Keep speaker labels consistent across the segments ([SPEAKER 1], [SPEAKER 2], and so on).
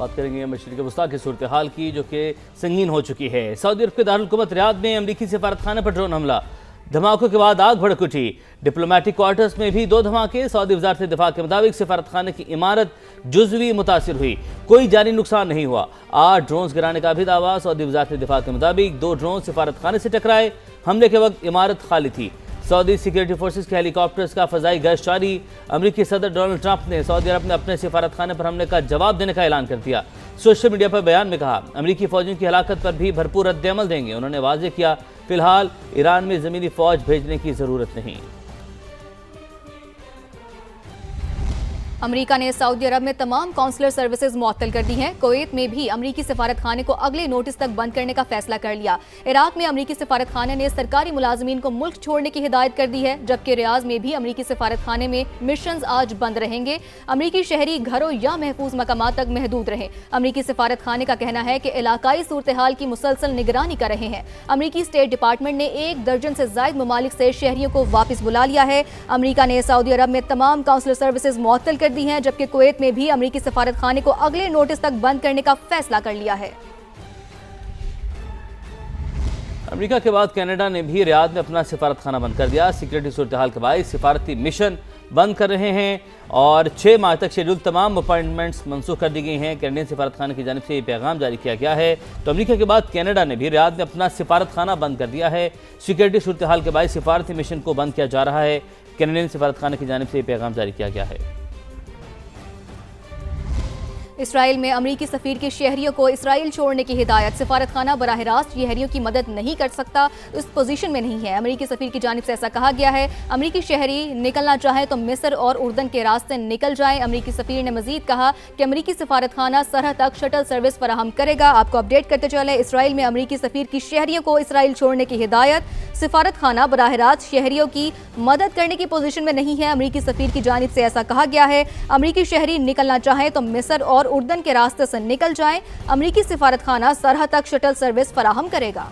[SPEAKER 1] बात करेंगे मशरिक़ वस्ता की सूरत हाल की, जो कि संगीन हो चुकी है। सऊदी अरब के दारुल हुकूमत रियाद में अमरीकी सफारतखाने पर ड्रोन हमला, धमाकों के बाद आग भड़क उठी। डिप्लोमेटिक क्वार्टर्स में भी 2 धमाके। सऊदी वज़ारत दिफा के मुताबिक सफारतखाने की इमारत जुज़वी मुतासिर हुई, कोई जानी नुकसान नहीं हुआ। 8 ड्रोन गिराने का भी दावा। सऊदी वज़ारत दिफा के मुताबिक 2 ड्रोन सफारतखाने से टकराए। हमले के वक्त इमारत खाली थी। सऊदी सिक्योरिटी फोर्सेस के हेलीकॉप्टर्स का फ़ज़ाई गश्त जारी। अमरीकी सदर डोनाल्ड ट्रंप ने सऊदी अरब में अपने सफारतखाने पर हमले का जवाब देने का ऐलान कर दिया। सोशल मीडिया पर बयान में कहा, अमरीकी फ़ौजियों की हलाकत पर भी भरपूर रद्द-ए-अमल देंगे। उन्होंने वाज़ेह किया, फिलहाल ईरान में ज़मीनी फ़ौज भेजने की ज़रूरत नहीं।
[SPEAKER 2] अमेरिका ने सऊदी अरब में तमाम काउंसलर सर्विसेज मुअत्तल कर दी हैं। कुवैत में भी अमरीकी सफारतखाने को अगले नोटिस तक बंद करने का फैसला कर लिया। इराक में अमरीकी सफारतखाने ने सरकारी मुलाजमीन को मुल्क छोड़ने की हिदायत कर दी है, जबकि रियाज में भी अमरीकी सफारतखाने में मिशन आज बंद रहेंगे। अमरीकी शहरी घरों या महफूज मकामात तक महदूद रहे। अमरीकी सफारतखाने का कहना है कि इलाकाई सूरत हाल की मुसलसल निगरानी कर रहे हैं। अमरीकी स्टेट डिपार्टमेंट ने 1 दर्जन से ज्यादा ममालिक से शहरियों को वापस बुला लिया है। अमरीका ने सऊदी अरब में तमाम काउंसलर सर्विसेज मुअत्तल कर दी हैं, जबकि कुवैत में भी अमरीकी सफारतखाने को अगले नोटिस तक बंद करने का फैसला कर लिया है।
[SPEAKER 1] अमेरिका के बाद कनाडा ने भी रियाद में अपना सफारतखाना बंद कर दिया। सिक्योरिटी सूरत हाल के बायस सफारती मिशन बंद कर रहे हैं और 6 माह तक शेड्यूल तमाम अपॉइंटमेंट्स मनसूख कर दी गई हैं। कैनेडियन सफारतखाने की जानिब से ये पैगाम जारी किया गया है। तो अमेरिका के बाद कनाडा ने भी रियाद में अपना सफारतखाना बंद कर दिया है। सिक्योरिटी सूरत हाल के बायस सफारती मिशन को बंद किया जा रहा है। कैनेडियन सफारतखाने की जानिब से ये पैगाम जारी किया गया है।
[SPEAKER 2] इसराइल में अमरीकी सफीर के शहरियों को इसराइल छोड़ने की हिदायत। सफारतखाना बराह रास्त शहरियों की मदद नहीं कर सकता, इस पोजीशन में नहीं है। अमरीकी सफीर की जानिब से ऐसा कहा गया है। अमरीकी शहरी निकलना चाहे तो मिस्र और उर्दन के रास्ते निकल जाएं। अमरीकी सफीर ने मजीद कहा कि अमरीकी सफारतखाना सरहद तक शटल सर्विस फराहम करेगा। आपको अपडेट करते चले, इसराइल में अमरीकी सफीर की शहरियों को इसराइल छोड़ने की हिदायत। सफारतखाना बराह रास्त शहरियों की मदद करने की पोजीशन में नहीं है। अमरीकी सफीर की जानिब से ऐसा कहा गया है। अमरीकी शहरी निकलना चाहे तो मिस्र और उर्दन के रास्ते से निकल जाएं। अमरीकी सफारतखाना सरहद तक शटल सर्विस फराहम करेगा।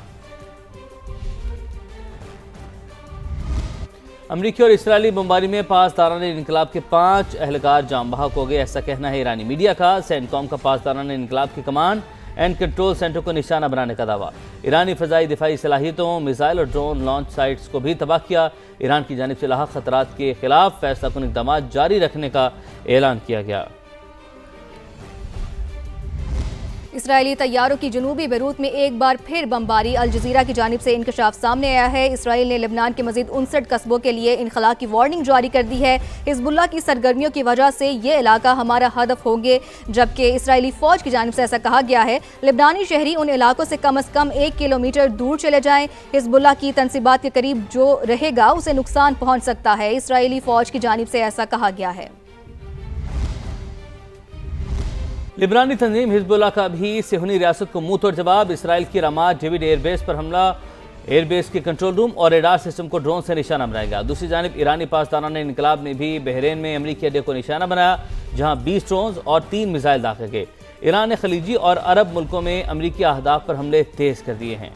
[SPEAKER 1] अमरीकी और इसराइली बमबारी में पासदारान इनकलाब के 5 एहलकार जाम बहक हो गए, ऐसा कहना है ईरानी मीडिया का। सेंटकॉम का पासदारान इनकलाब की कमांड एंड कंट्रोल सेंटर को निशाना बनाने का दावा। ईरानी फ़ज़ाई दिफाई सलाहियतों, मिसाइल और ड्रोन लॉन्च साइट्स को भी तबाह किया। ईरान की जानिब से लाहक खतरात के खिलाफ फैसला कुन इक़दाम जारी रखने का ऐलान किया गया।
[SPEAKER 2] इसराइली तैयारों की जनूबी बैरूत में एक बार फिर बमबारी। अल जज़ीरा की जानिब से इंकशाफ सामने आया है। इसराइल ने लेबनान के मजीद 59 कस्बों के लिए इनखला की वार्निंग जारी कर दी है। हिजबुल्लाह की सरगर्मियों की वजह से ये इलाका हमारा हदफ होंगे, जबकि इसराइली फौज की जानिब से ऐसा कहा गया है लेबनानी शहरी उन इलाकों से कम अज़ कम 1 किलोमीटर दूर चले जाएं। हिजबुल्लाह की तनसीबात के करीब जो रहेगा उसे नुकसान पहुँच सकता है। इसराइली फौज की जानिब से ऐसा कहा गया है।
[SPEAKER 1] लिबनानी तंजीम हिजबुल्लाह का भी सेहूनी रियासत को मुंह तोड़ जवाब। इसराइल की रमात डेविड एयरबेस पर हमला, एयरबेस के कंट्रोल रूम और रेडार सिस्टम को ड्रोन से निशाना बनाया गया। दूसरी जानिब ईरानी पासदारान इनकलाब ने भी बहरीन में अमरीकी अड्डे को निशाना बनाया, जहां 20 ड्रोन और 3 मिसाइल दाखिल किए। ईरान ने खलीजी और अरब मुल्कों में अमरीकी अहदाफ पर हमले तेज कर दिए हैं।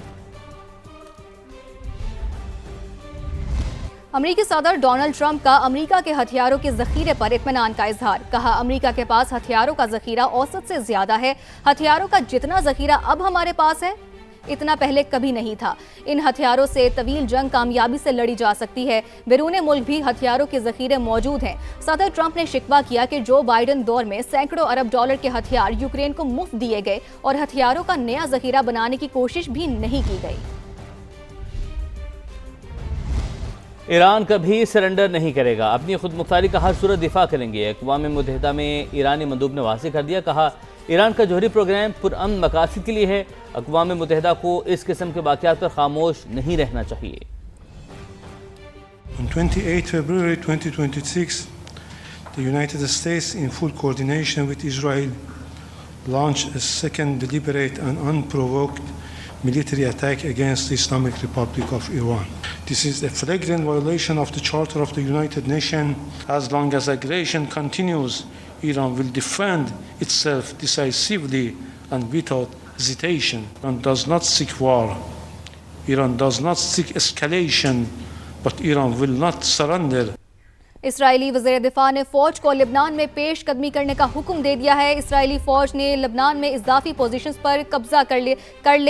[SPEAKER 2] अमरीकी सदर डोनाल्ड ट्रंप का अमरीका के हथियारों के जखीरे पर इत्मीनान का इजहार। कहा, अमरीका के पास हथियारों का जखीरा औसत से ज्यादा है। हथियारों का जितना जखीरा अब हमारे पास है, इतना पहले कभी नहीं था। इन हथियारों से तवील जंग कामयाबी से लड़ी जा सकती है। बैरून मुल्क भी हथियारों के जखीरे मौजूद हैं। सदर ट्रंप ने शिकवा किया कि जो बाइडन दौर में सैकड़ों अरब डॉलर के हथियार यूक्रेन को मुफ्त दिए गए और हथियारों का नया जखीरा बनाने की कोशिश भी नहीं की गई।
[SPEAKER 1] ईरान कभी सरेंडर नहीं करेगा, अपनी खुद मुख्तारी का हर सूरत दिफा करेंगे। अक़वाम मुत्तहिदा में ईरानी मंदूब ने वाज़ेह कर दिया। कहा, ईरान का जौहरी प्रोग्राम पुरअमन मकासद के लिए है। अक़वाम मुत्तहिदा को इस किस्म के वाक़यात पर खामोश नहीं रहना चाहिए।
[SPEAKER 3] On 28 February 2026, the United States, in full coordination with Israel, launched a second deliberate and unprovoked military attack against the Islamic Republic of Iran. This is a flagrant violation of the Charter of the United Nations. As long as aggression continues, Iran will defend itself decisively and without hesitation. Iran does not seek war. Iran does not seek escalation, but Iran will not surrender.
[SPEAKER 2] Israeli वज़ीर दिफा ने फौज को लबनान में पेश कदमी करने का हुक्म दे दिया है। इसराइली फौज ने लबनान में इजाफी पोजीशंस पर कब्जा कर ले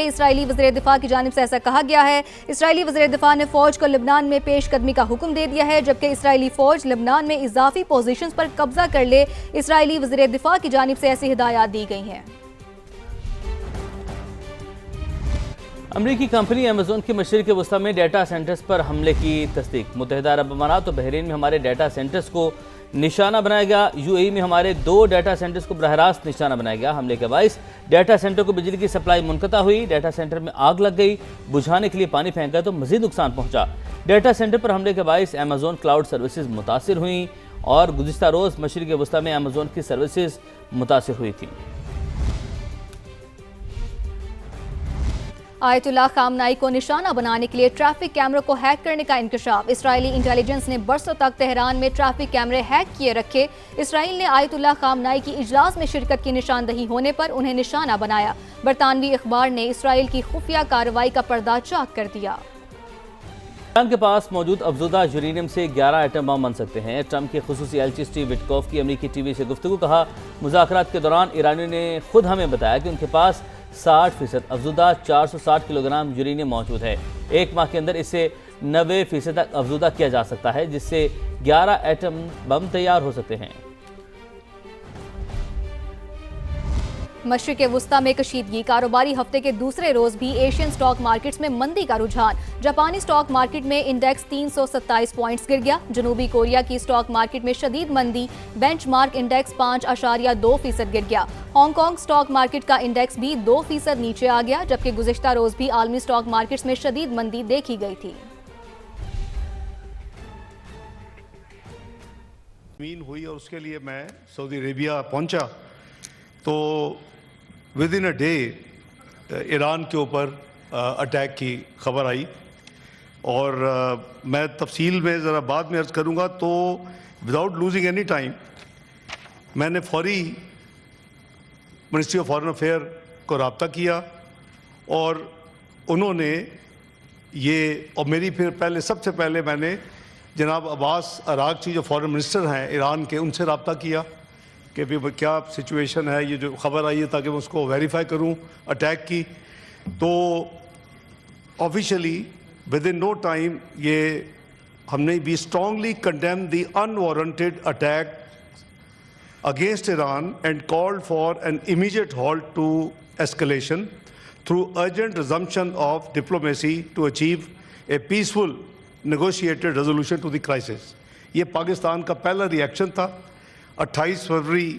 [SPEAKER 2] इसराइली वज़ीर दिफा की जानिब से ऐसा कहा गया है। इसराइली वज़ीर दिफा ने फौज को लबनान में पेश कदमी का हुक्म दे दिया है, जबकि इसराइली फौज लबनान में इजाफी पोजीशंस पर कब्जा कर ले इसराइली वज़ीर दिफा की जानिब से ऐसी हिदायत दी गई हैं।
[SPEAKER 1] अमरीकी कंपनी अमेजोन की मशरिक़ वस्ती में डाटा सेंटर्स पर हमले की तस्दीक। मुत्तहिदा अरब अमारात और बहरीन में हमारे डाटा सेंटर्स को निशाना बनाया गया। यूएई में हमारे 2 डाटा सेंटर्स को बरह रास्त निशाना बनाया गया। हमले के बाइस डाटा सेंटर को बिजली की सप्लाई मुनक़ता हुई। डाटा सेंटर में आग लग गई। बुझाने के लिए पानी फेंका तो मजीद नुकसान पहुंचा। डाटा सेंटर पर हमले के बाइस अमेजोन क्लाउड सर्विसेज मुतासिर हुई और गुज़िश्ता रोज़ मशरिक़ वस्ती में अमेजोन की सर्विसेज मुतासिर हुई थी।
[SPEAKER 2] आयतुल्लाह खामनाई को निशाना बनाने के लिए ट्रैफिक कैमरों को हैक करने का इंकशाफ। इसराइली इंटेलिजेंस ने बरसों तक तेहरान में ट्रैफिक कैमरे हैक किए रखे। इसराइल ने आयतुल्लाह खामनाई की इजलास में शिरकत की निशानदही होने पर उन्हें निशाना बनाया। बरतानवी अखबार ने इसराइल की खुफिया कार्रवाई का पर्दा चाक कर दिया।
[SPEAKER 1] ईरान के पास मौजूद अफजुदा यूरेनियम से 11 एटम बम बन सकते हैं। ट्रंप के खुसूसी एलची स्टीव विटकॉफ की अमरीकी टीवी से गुफ्तगू। कहा, मुज़ाकरात के दौरान ईरानियों ने खुद हमें बताया कि उनके पास 60% अफजुदा 460 किलोग्राम यूरेनियम मौजूद है। एक माह के अंदर इसे 90% तक अफजुदा किया जा सकता है, जिससे 11 एटम बम तैयार हो सकते हैं।
[SPEAKER 2] मशरिक़ वस्ती में कशीदगी। कारोबारी हफ्ते के दूसरे रोज भी एशियन स्टॉक मार्केट्स में मंदी का रुझान। जापानी स्टॉक मार्केट में इंडेक्स 327 पॉइंट्स गिर गया। जनूबी कोरिया की स्टॉक मार्केट में शदीद मंदी। बेंचमार्क इंडेक्स 5.2% गिर गया। हांगकांग स्टॉक मार्केट का इंडेक्स भी 2% नीचे आ गया, जबकि गुज़िश्ता रोज भी आलमी स्टॉक मार्केट्स में शदीद मंदी देखी गई थी।
[SPEAKER 4] हुई और उसके लिए मैं सऊदी अरेबिया पहुंचा तो with in a day Iran के ऊपर अटैक की खबर आई और मैं तफसील में ज़रा बाद में अर्ज़ करूंगा। तो विदाउट लूजिंग एनी टाइम मैंने फौरी मिनिस्ट्री ऑफ फॉरेन अफेयर को रब्ता किया और उन्होंने ये और मेरी फिर पहले सबसे पहले मैंने जनाब अब्बास अरागची जो फॉरेन मिनिस्टर हैं ईरान के, उनसे रब्ता किया कि भी क्या सिचुएशन है, ये जो खबर आई है, ताकि मैं उसको वेरीफाई करूं अटैक की। तो officially within no time ये हमने we strongly condemn the unwarranted attack against Iran and called for an immediate halt to escalation through urgent resumption of diplomacy to achieve a peaceful negotiated resolution to the crisis. ये पाकिस्तान का पहला reaction था 28 फरवरी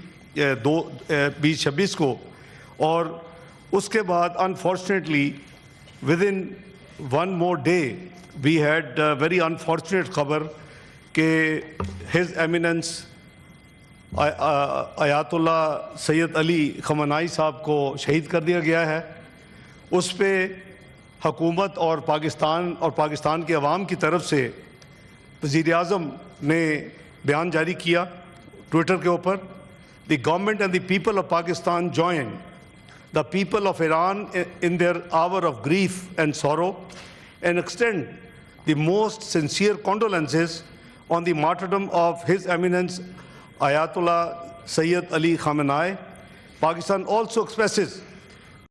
[SPEAKER 4] 2026 को। और उसके बाद unfortunately within 1 more day we had very unfortunate खबर कि his eminence Ayatollah Sayyid Ali Khamenei साहब को शहीद कर दिया गया है। उस पर हुकूमत और पाकिस्तान के अवाम की तरफ से वज़ीर आज़म ने बयान जारी किया ट्विटर के ऊपर। The government and the people of Pakistan join the people of Iran in their hour of grief and sorrow and extend the most sincere condolences on the martyrdom of His Eminence Ayatollah Sayyid Ali Khamenei. Pakistan also expresses